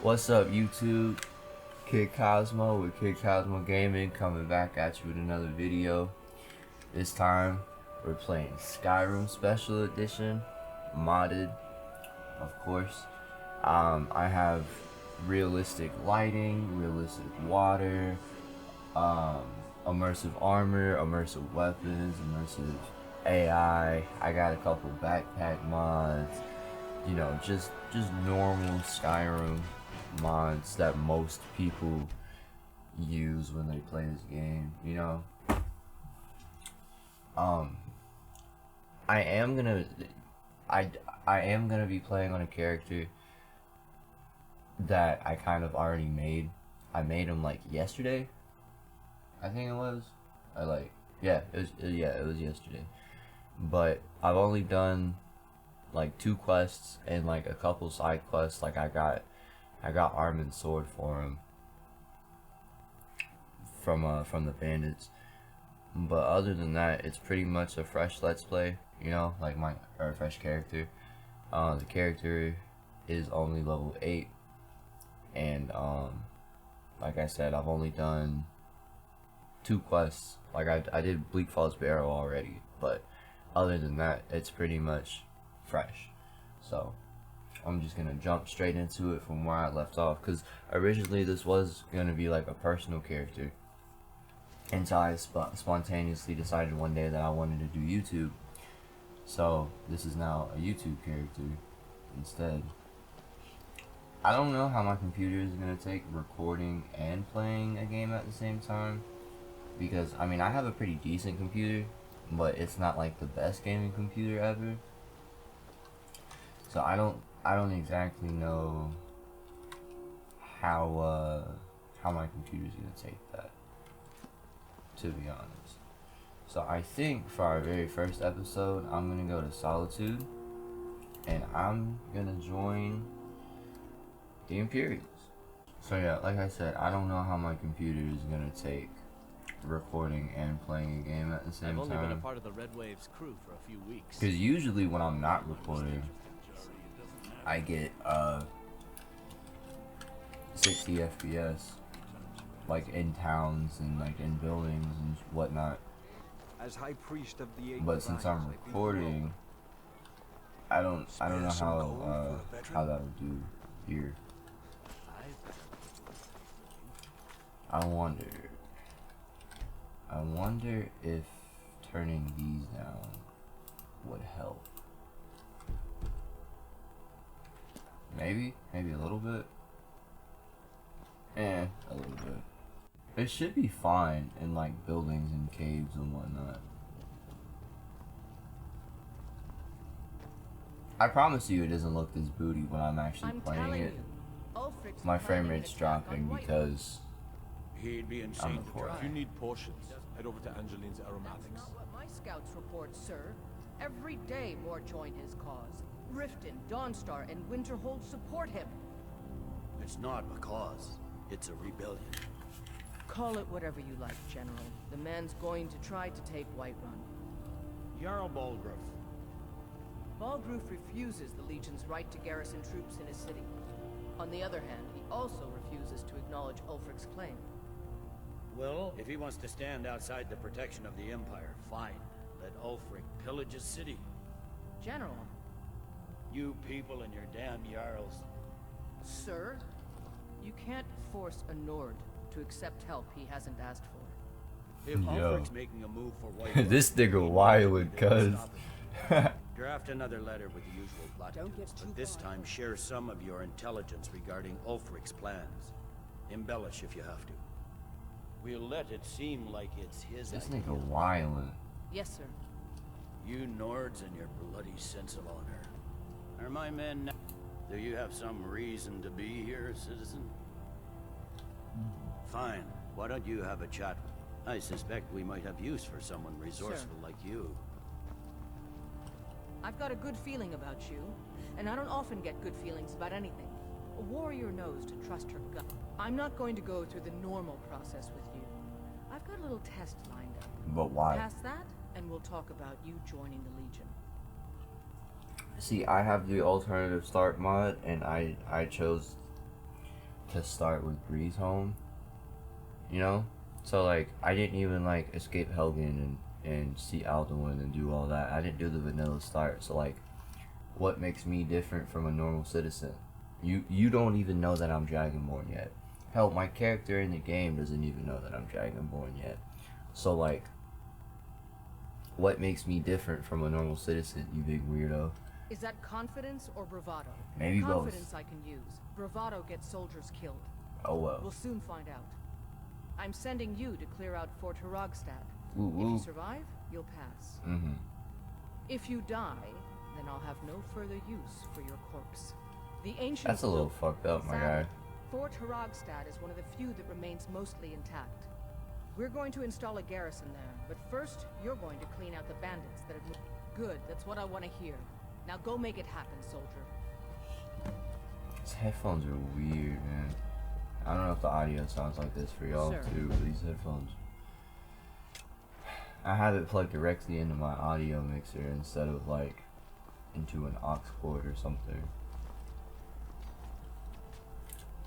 What's up, YouTube? Kid Cosmo with Kid Cosmo Gaming coming back at you with another video. This time we're playing Skyrim Special Edition, modded, of course. I have realistic lighting, realistic water, immersive armor, immersive weapons, immersive AI. I got a couple backpack mods. You know, just normal Skyrim mods that most people use when they play this game, you know. I am gonna be playing on a character that I kind of already made. I made him like yesterday, I think it was. It was yesterday. But I've only done like 2 quests and like a couple side quests. Like I got Armin's sword for him from the bandits. But other than that, it's pretty much a fresh let's play, you know, like a fresh character. The character is only level 8, and like I said, I've only done 2 quests. Like I did Bleak Falls Barrow already, but other than that, it's pretty much fresh. So I'm just gonna jump straight into it from where I left off, because originally this was gonna be like a personal character until I spontaneously decided one day that I wanted to do YouTube. So this is now a YouTube character instead. I don't know how my computer is gonna take recording and playing a game at the same time, because I mean I have a pretty decent computer, but it's not like the best gaming computer ever. So I don't exactly know how my computer's gonna take that, to be honest. So I think for our very first episode, I'm gonna go to Solitude, and I'm gonna join the Imperials. So yeah, like I said, I don't know how my computer is gonna take recording and playing a game at the same time. I've only been a part of the Red Wave's crew for a few weeks. Because usually when I'm not recording, I get 60 FPS, like in towns and like in buildings and whatnot. As High Priest of the But since I'm recording, I don't know how that would do here. I wonder if turning these down would help. Maybe a little bit. A little bit. It should be fine in like buildings and caves and whatnot. I promise you it doesn't look this booty when I'm actually playing it. My frame rate's dropping because He'd be insane to recording. try. If you need potions, head over to Angeline's Aromatics. Not what my scouts report, sir. Every day more join his cause. Riften, Dawnstar, and Winterhold support him. It's not a cause. It's a rebellion. Call it whatever you like, General. The man's going to try to take Whiterun. Jarl Balgruuf. Balgruuf refuses the Legion's right to garrison troops in his city. On the other hand, he also refuses to acknowledge Ulfric's claim. Well, if he wants to stand outside the protection of the Empire, fine. Let Ulfric pillage his city. General. You people and your damn Jarls. Sir, you can't force a Nord to accept help he hasn't asked for. If Yo. Ulfric's making a move for White this nigga wild, cuz. Draft another letter with the usual platitudes, but this time share some of your intelligence regarding Ulfric's plans. Embellish if you have to. We'll let it seem like it's his This idea. nigga wild. Yes, sir. You Nords and your bloody sense of honor. Are my men now? Do you have some reason to be here, citizen? Fine. Why don't you have a chat? I suspect we might have use for someone resourceful like you. I've got a good feeling about you, and I don't often get good feelings about anything. A warrior knows to trust her gut. I'm not going to go through the normal process with you. I've got a little test lined up. But why? Pass that, and we'll talk about you joining the Legion. See, I have the alternative start mod, and I chose to start with Breeze Home, you know? So like I didn't even like escape Helgen and see Alduin and do all that. I didn't do the vanilla start. So like, what makes me different from a normal citizen? You don't even know that I'm Dragonborn yet. Hell, my character in the game doesn't even know that I'm Dragonborn yet. So like, what makes me different from a normal citizen, you big weirdo? Is that confidence or bravado? Maybe both. Confidence I can use. Bravado gets soldiers killed. Oh well. We'll soon find out. I'm sending you to clear out Fort Haragstad. Ooh, If ooh. you survive, you'll pass. Mm-hmm. If you die, then I'll have no further use for your corpse. The ancient. That's a little fucked up, my guy. Fort Haragstad is one of the few that remains mostly intact. We're going to install a garrison there, but first, you're going to clean out the bandits that have moved. Good, that's what I want to hear. Now go make it happen, soldier. These headphones are weird, man. I don't know if the audio sounds like this for y'all Sure. too, but these headphones. I have it plugged directly into my audio mixer instead of like into an aux cord or something.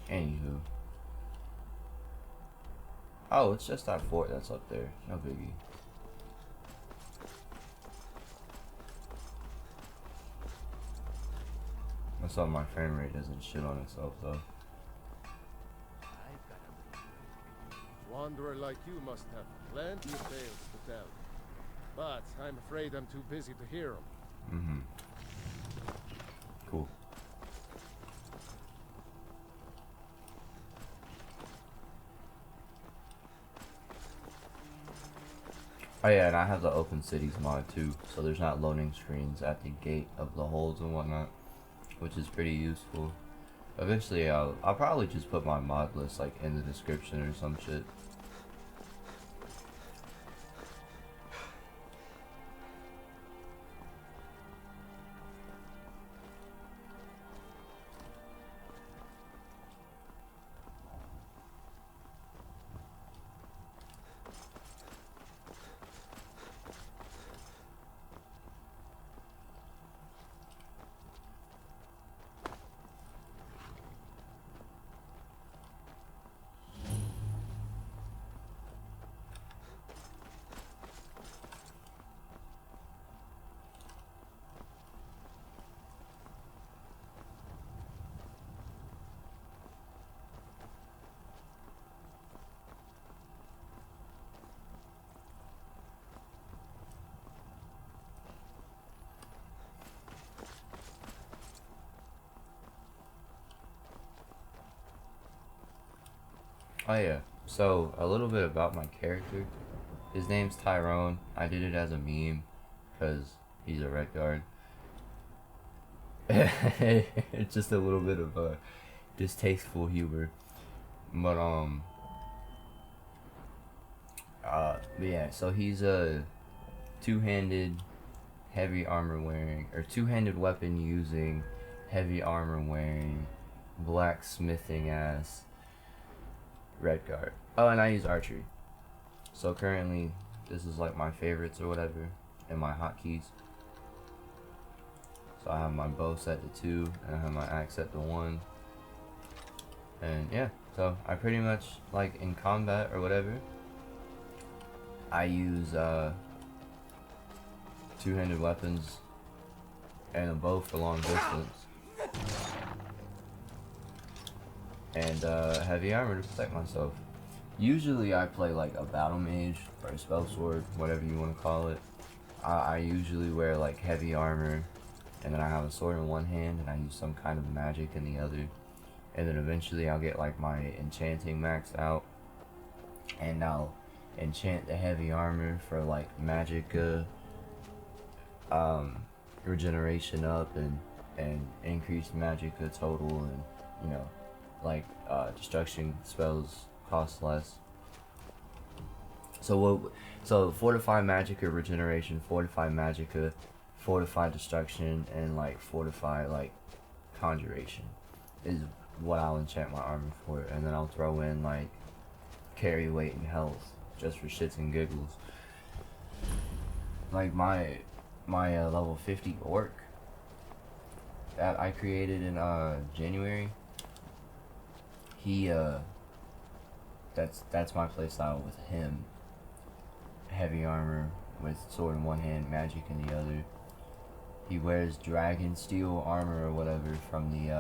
Anywho. Oh, it's just that fort that's up there. No biggie. That's why my frame rate doesn't shit on itself though. Wanderer like you must have plenty of tales to tell. But I'm afraid I'm too busy to hear them. Mm-hmm. Cool. Oh yeah, and I have the open cities mod too, so there's not loading screens at the gate of the holds and whatnot, which is pretty useful. Eventually, I'll probably just put my mod list like in the description or some shit. Oh yeah, so a little bit about my character. His name's Tyrone. I did it as a meme because he's a red guard. It's just a little bit of distasteful humor, but but yeah. So he's a two-handed, heavy armor wearing, or two-handed weapon using, heavy armor wearing, blacksmithing ass red guard. Oh, and I use archery. So currently, this is like my favorites or whatever, and my hotkeys. So I have my bow set to 2, and I have my axe set to 1. And yeah, so I pretty much, like in combat or whatever, I use two-handed weapons and a bow for long distance. And heavy armor to protect myself. Usually I play like a battle mage or a spell sword, whatever you want to call it. I usually wear like heavy armor, and then I have a sword in one hand and I use some kind of magic in the other. And then eventually I'll get like my enchanting maxed out, and I'll enchant the heavy armor for like magic regeneration up and increased magic total, and you know, like destruction spells cost less. So fortify magicka regeneration, fortify magicka, fortify destruction, and like fortify like conjuration is what I'll enchant my armor for, and then I'll throw in like carry weight and health just for shits and giggles. Like my level 50 orc that I created in January, he that's my playstyle with him. Heavy armor with sword in one hand, magic in the other. He wears dragon steel armor or whatever from the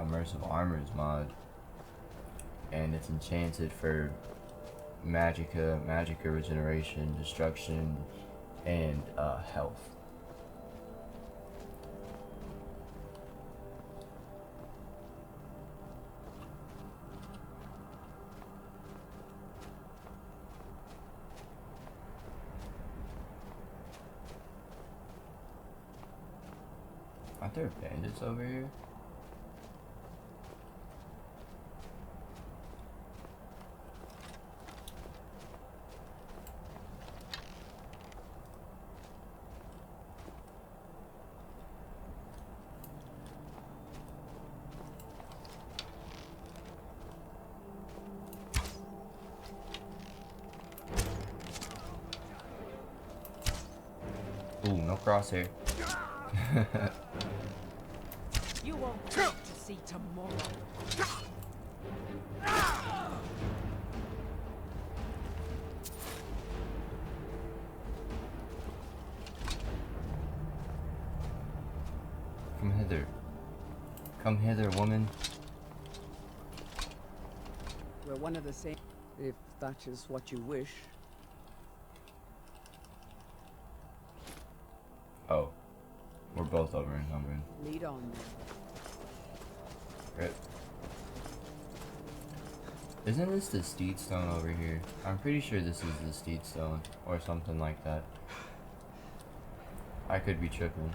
immersive armors mod, and it's enchanted for magic regeneration, destruction, and health. Aren't there bandits over here? Ooh, no crosshair. You won't live to see tomorrow. Come hither. Come hither, woman. We're one of the same, if that is what you wish. Oh. We're both over encumbered. Lead on. Rip. Isn't this the steed stone over here? I'm pretty sure this is the steed stone, or something like that. I could be tripping,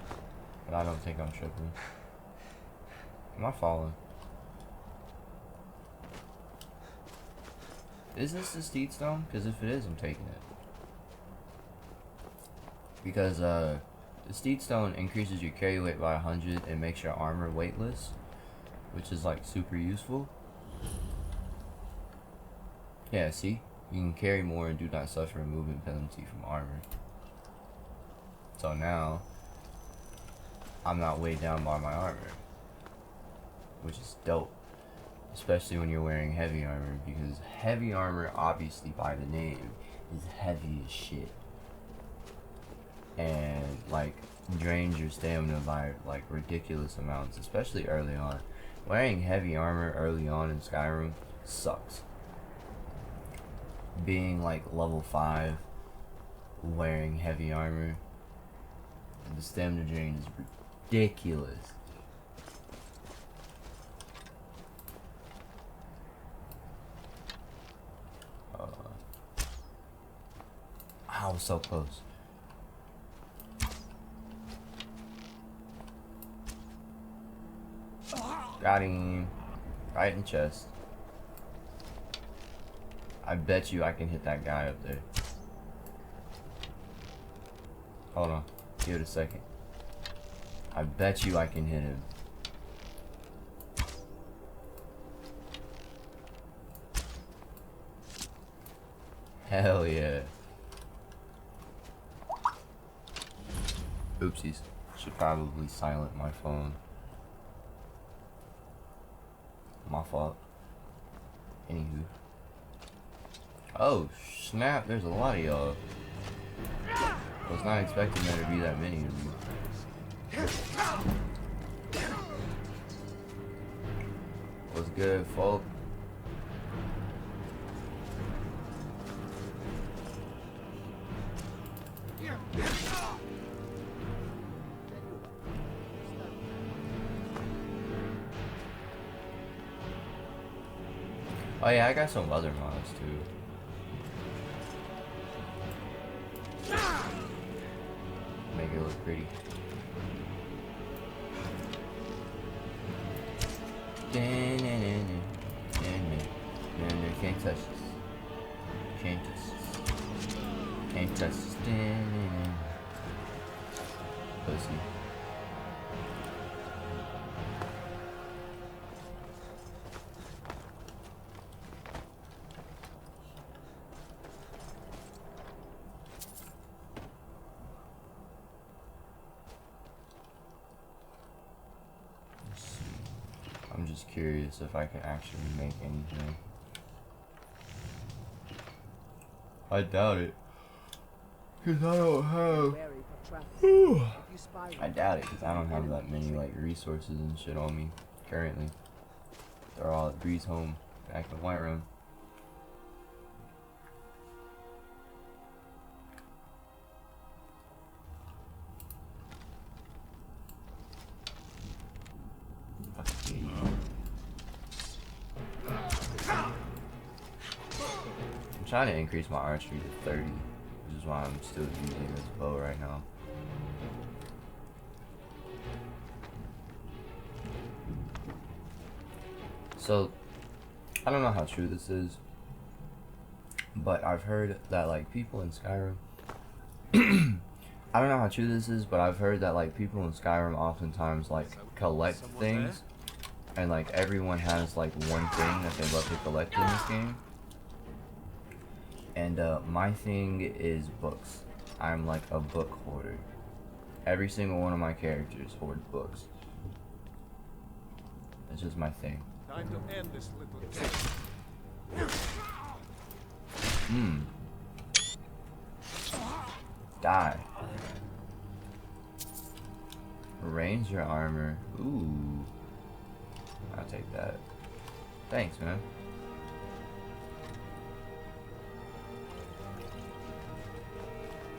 but I don't think I'm tripping. Am I falling? Is this the steed stone? Because if it is, I'm taking it. Because, the steed stone increases your carry weight by 100 and makes your armor weightless, which is like super useful. Yeah, see? You can carry more and do not suffer a movement penalty from armor. So now, I'm not weighed down by my armor, which is dope. Especially when you're wearing heavy armor, because heavy armor, obviously by the name, is heavy as shit. And like drains your stamina by like ridiculous amounts, especially early on. Wearing heavy armor early on in Skyrim sucks. Being like level 5, wearing heavy armor, the stamina drain is ridiculous. I was so close. Got him. Right in the chest. I bet you I can hit that guy up there. Hold on. Give it a second. I bet you I can hit him. Hell yeah. Oopsies. Should probably silent my phone. My fault. Anywho. Oh, snap. There's a lot of y'all. I was not expecting there to be that many of you. What's good, folk? Oh yeah, I got some other mods too. Make it look pretty. Can't touch this. Can't touch this. Can't touch this. Pussy. I'm I'm just curious if I can actually make anything. I doubt it. Cause I don't have. I doubt it because I don't have that many like resources and shit on me currently. They're all at Breeze home back in Whiterun. I'm trying to increase my archery to 30, which is why I'm still using this bow right now. So, I don't know how true this is, but I've heard that like people in Skyrim I don't know how true this is, but I've heard that like people in Skyrim oftentimes like collect things, and like everyone has like one thing that they love to collect in this game. And my thing is books. I'm like a book hoarder. Every single one of my characters hoard books. It's just my thing. Time to end this little Hmm. Die. Arrange your armor. Ooh. I'll take that. Thanks, man.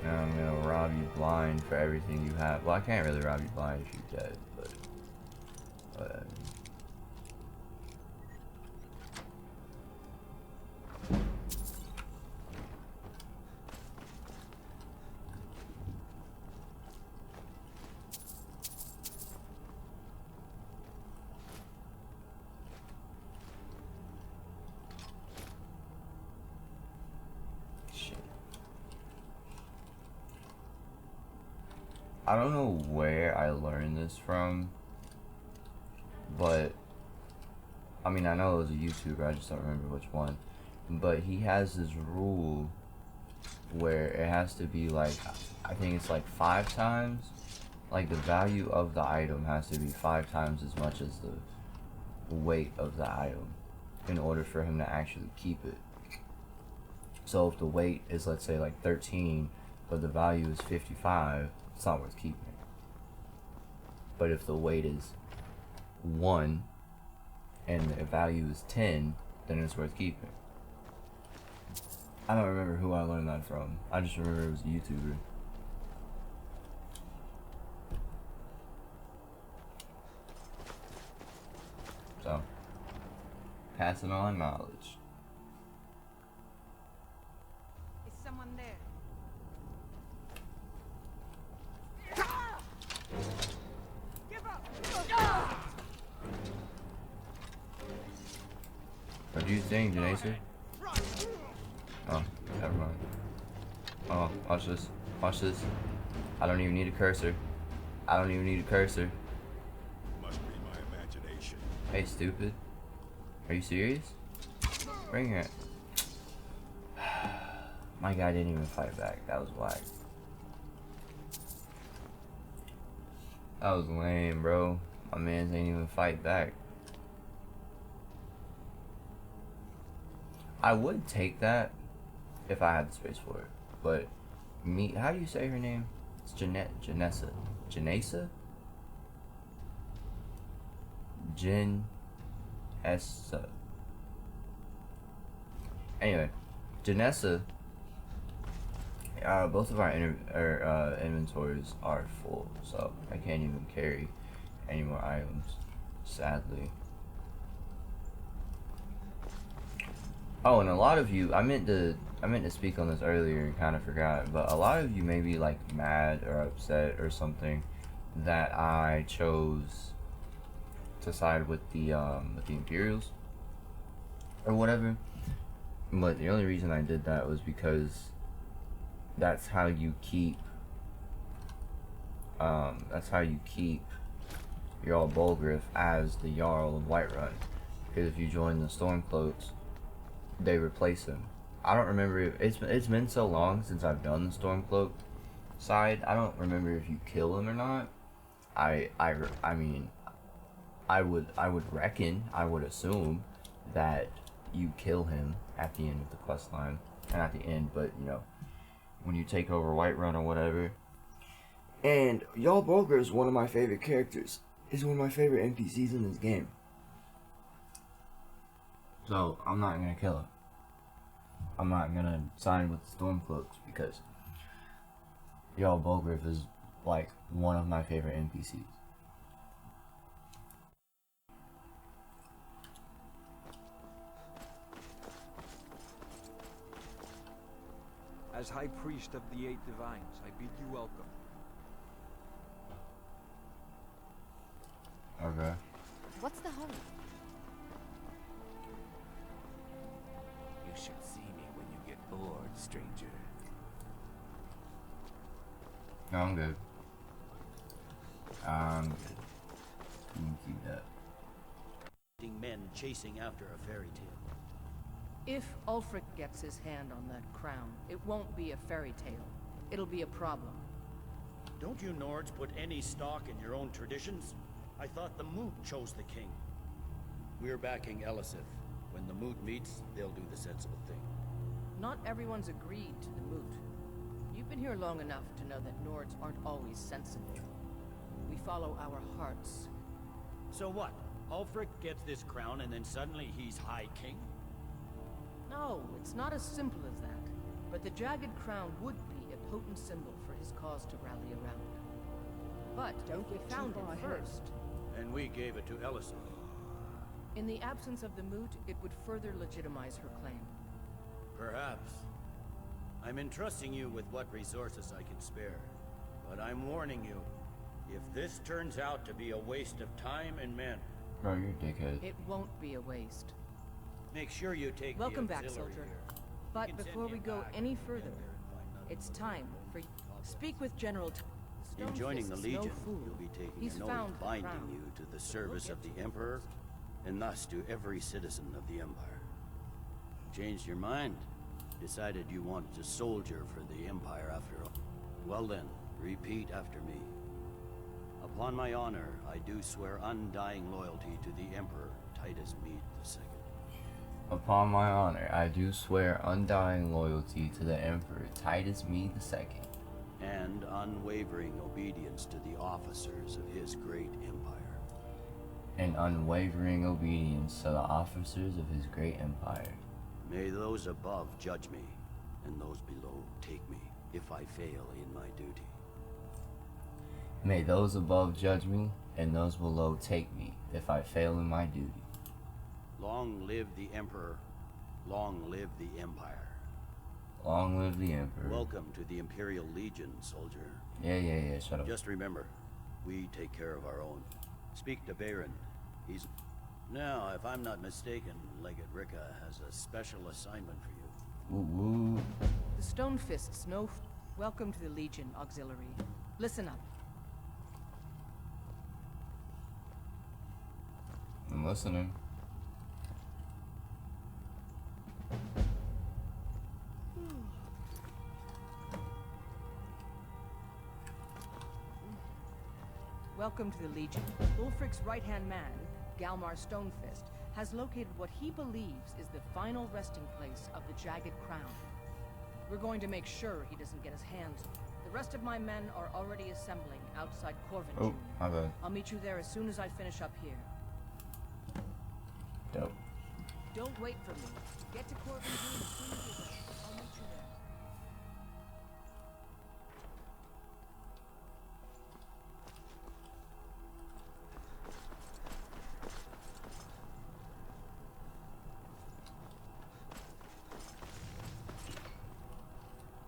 Now I'm gonna rob you blind for everything you have. Well, I can't really rob you blind if you're dead, but whatever. I don't know where I learned this from, but I mean, I know it was a YouTuber, I just don't remember which one. But he has this rule where it has to be like, I think it's like 5 times, like the value of the item has to be 5 times as much as the weight of the item in order for him to actually keep it. So if the weight is, let's say, like 13, but the value is 55, it's not worth keeping. But if the weight is 1 and the value is 10, then it's worth keeping. I don't remember who I learned that from. I just remember it was a YouTuber. So, passing on knowledge. Is someone there? What do you think, Janaisa? Oh, never mind. Oh, watch this. Watch this. I don't even need a cursor. I don't even need a cursor. Must be my imagination. Hey, stupid. Are you serious? Bring it. My guy didn't even fight back. That was whack. That was lame, bro. My mans ain't even fight back. I would take that if I had the space for it. But me, how do you say her name? It's Janessa. Janessa? Jen-essa. Anyway, Janessa, both of our inventories are full, so I can't even carry any more items, sadly. Oh, and a lot of you, I meant to speak on this earlier and kind of forgot, but a lot of you may be like mad or upset or something that I chose to side with the Imperials or whatever. But the only reason I did that was because that's how you keep Jarl Bolgriff as the Jarl of Whiterun. Because if you join the Stormcloaks, they replace him. I don't remember if it's been so long since I've done the Stormcloak side. I don't remember if you kill him or not. I mean, I would assume that you kill him at the end of the quest line. Not at the end, but you know, when you take over Whiterun or whatever. And Jarl Bolger is one of my favorite characters. He's one of my favorite NPCs in this game. So I'm not gonna kill him. I'm not gonna sign with the Stormcloaks because Jarl Bolger is like one of my favorite NPCs. As High Priest of the Eight Divines, I bid you welcome. Okay. What's the hurry? You should see me when you get bored, stranger. No, I'm good. I'm good. You can keep that. Men chasing after a fairy tale. If Ulfric gets his hand on that crown, it won't be a fairy tale. It'll be a problem. Don't you Nords put any stock in your own traditions? I thought the Moot chose the king. We're backing Elisif. When the Moot meets, they'll do the sensible thing. Not everyone's agreed to the moot. You've been here long enough to know that Nords aren't always sensible. We follow our hearts. So what? Ulfric gets this crown and then suddenly he's High King? No, it's not as simple as that. But the Jagged Crown would be a potent symbol for his cause to rally around. But Don't we get too found far it ahead. first. And we gave it to Elisif. In the absence of the moot, it would further legitimize her claim. Perhaps. I'm entrusting you with what resources I can spare. But I'm warning you, if this turns out to be a waste of time and men... Bro, you're a dickhead. It won't be a waste. Make sure you take Welcome the back, auxiliary soldier. here. But You can send before we him go back any and get further, there and find nothing it's but time for you. Speak with General In joining the Stonefist's Legion, no fool. you'll be taking He's an oath found the binding crown. you to the service of the Emperor, and thus to every citizen of the Empire. Changed your mind? Decided you wanted to soldier for the Empire after all. Well then, repeat after me. Upon my honor, I do swear undying loyalty to the Emperor, Titus Mede II. Upon my honor, I do swear undying loyalty to the Emperor Titus Mede II. And unwavering obedience to the officers of his great empire. And unwavering obedience to the officers of his great empire. May those above judge me, and those below take me, if I fail in my duty. May those above judge me, and those below take me, if I fail in my duty. Long live the Emperor, long live the Empire. Long live the Emperor. Welcome to the Imperial Legion, soldier. Yeah, shut up. Just remember, we take care of our own. Speak to Baron. He's... Now, if I'm not mistaken, Legate Ricka has a special assignment for you. Woo. The Stonefists know. Welcome to the Legion, Auxiliary. Listen up. I'm listening. Welcome to the Legion. Ulfric's right-hand man, Galmar Stonefist, has located what he believes is the final resting place of the Jagged Crown. We're going to make sure he doesn't get his hands on it. The rest of my men are already assembling outside Corvin. Oh, my bad. I'll meet you there as soon as I finish up here. Dope. Don't wait for me. Get to Corvin as soon as you're ready. I'll meet you there.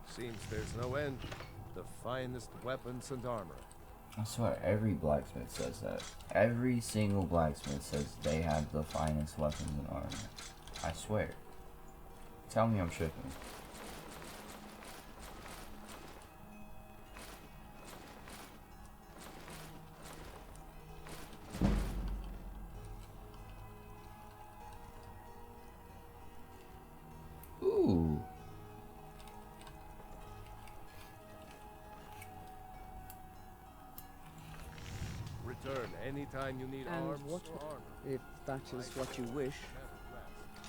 Seems there's no end. The finest weapons and armor. I swear, every blacksmith says that. Every single blacksmith says they have the finest weapons and armor. I swear. Tell me I'm tripping. Ooh. Return anytime you need And arms what or armor. if that is what you wish? Never rest.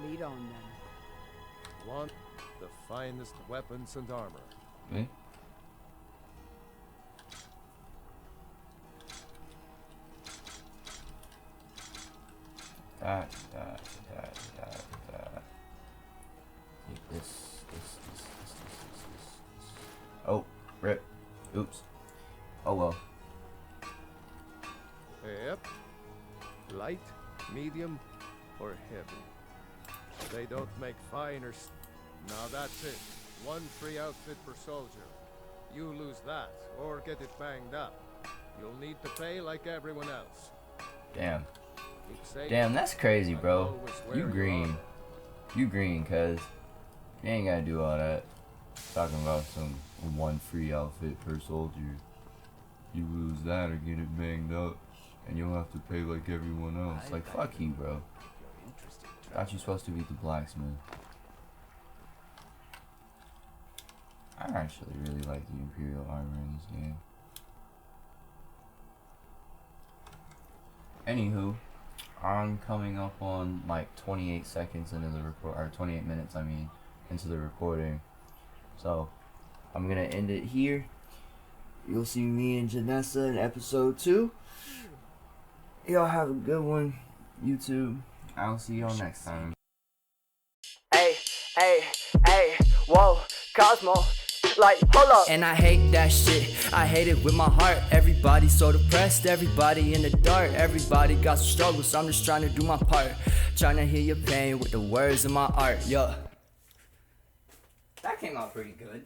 Lead on then. Want the finest weapons and armor. Me? That. Take this. Oh, rip. Oops. Oh well. Yep. Light, medium, or heavy. They don't make finer. Now that's it. One free outfit per soldier. You lose that, or get it banged up. You'll need to pay like everyone else. Damn. Keep safe. Damn, that's crazy, and bro. always wear You your green. armor. You green, cuz. You ain't gotta do all that. Talking about some one free outfit per soldier. You lose that or get it banged up, and you'll have to pay like everyone else. Like, fuck you, bro. Thought you supposed to be the blacksmith. I actually really like the Imperial armor in this game. Anywho, I'm coming up on like 28 seconds into the record, or 28 minutes, I mean, into the recording. So, I'm gonna end it here. You'll see me and Janessa in episode 2. Y'all have a good one, YouTube. I'll see y'all next time. Hey, whoa, Cosmo, like, hold up. And I hate that shit, I hate it with my heart. Everybody's so depressed, everybody in the dark. Everybody got some struggles, so I'm just trying to do my part. Trying to heal your pain with the words of my art, yeah. That came out pretty good.